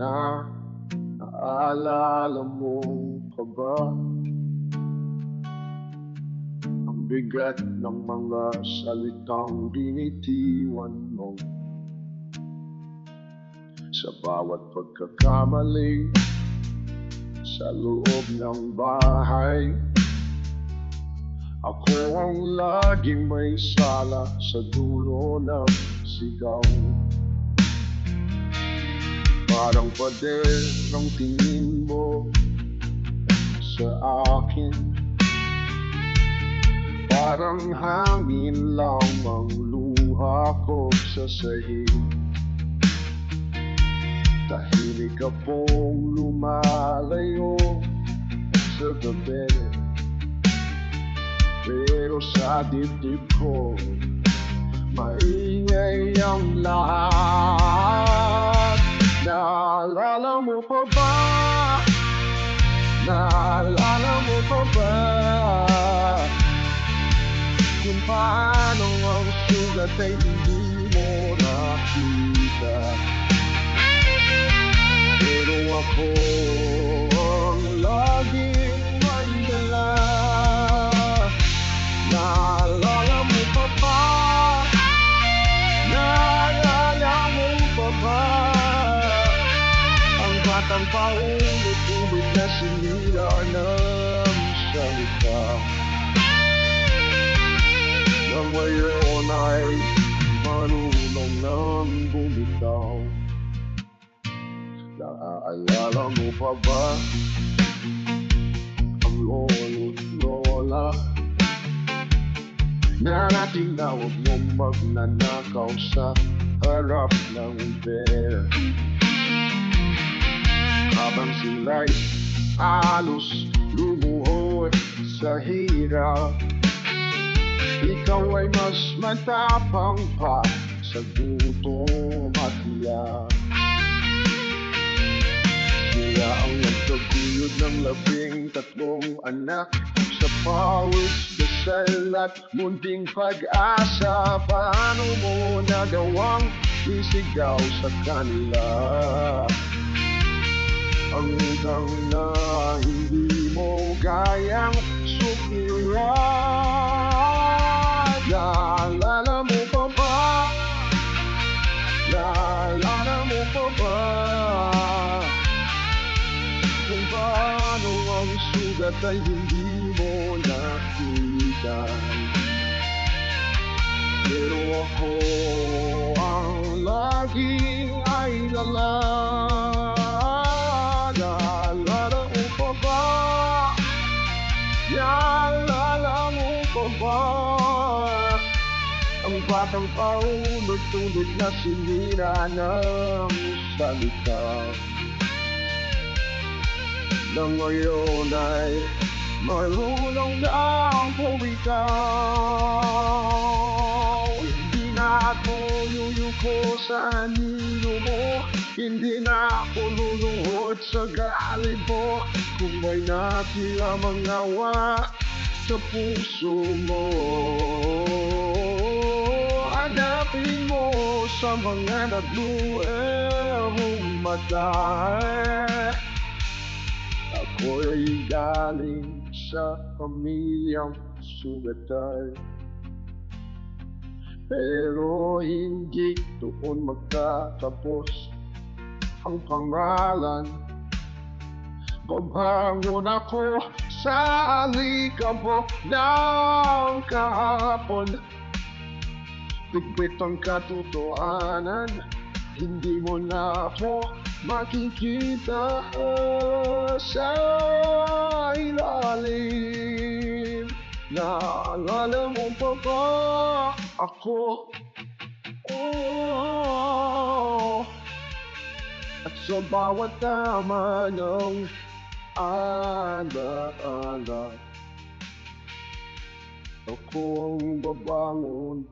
na naalala mo pa ba ang bigat ng mga salitang binitiwan mo sa bawat pagkakamali sa loob ng bahay? Ako ang laging may sala sa dulo ng sigaw. Parang pader ang tingin mo sa akin, parang hangin lamang luha ko sa sahig. Tahimik ka pong lumalayo sa gabi, pero sa dibdib ko maingay ang lahat. Naalala mo pa ba? Naalala mo pa ba kung paano ang sugat ay hindi mo nakita? Pero ako ang laging may dala. Naalala mo pa ba? Naalala mo pa ba ang batang paulit-ulit na sinira ng salita, na ngayon ay marunong nang bumitaw? Naalala mo pa ba ang lolo't lola na natinawag mo magnanakaw sa harap ng bear, habang sila'y halos lumuhod sa hirap? Ikaw ay mas matapang pa sa gutom at hiya. Sila ang nagtaguyod ng 13 anak sa pawis, dasal at munting pag-asa. Paano mo nagawang isigaw sa kanila ang utang na hindi mo kayang sukiran? Naalala mo pa ba? Naalala mo pa ba kung paano ang sugat ay hindi mo nakita? Pero ako ang laging ay lala. Naalala mo pa ba? Naalala mo pa ba ang batang paulit-ulit na sinira ng salita, na ngayon ay marunong na ang bumitaw? Hindi na ako yuyuko sa anino mo, hindi na ako luluhod sa galit mo. Kung may natira mga awa sa puso mo, hanapin mo sa mga nagluerong mata. Ako'y galing sa pamilyang sugatay, pero hindi doon magtatapos ang pangalan. Babangon ako sa alikabok ng kahapon, bigwit ang katotohanan, hindi mo na ako makikita sa ilalim. Naalala mo pa ba ako? Oh, at sa bawat tama ng alaala, ako ang babangon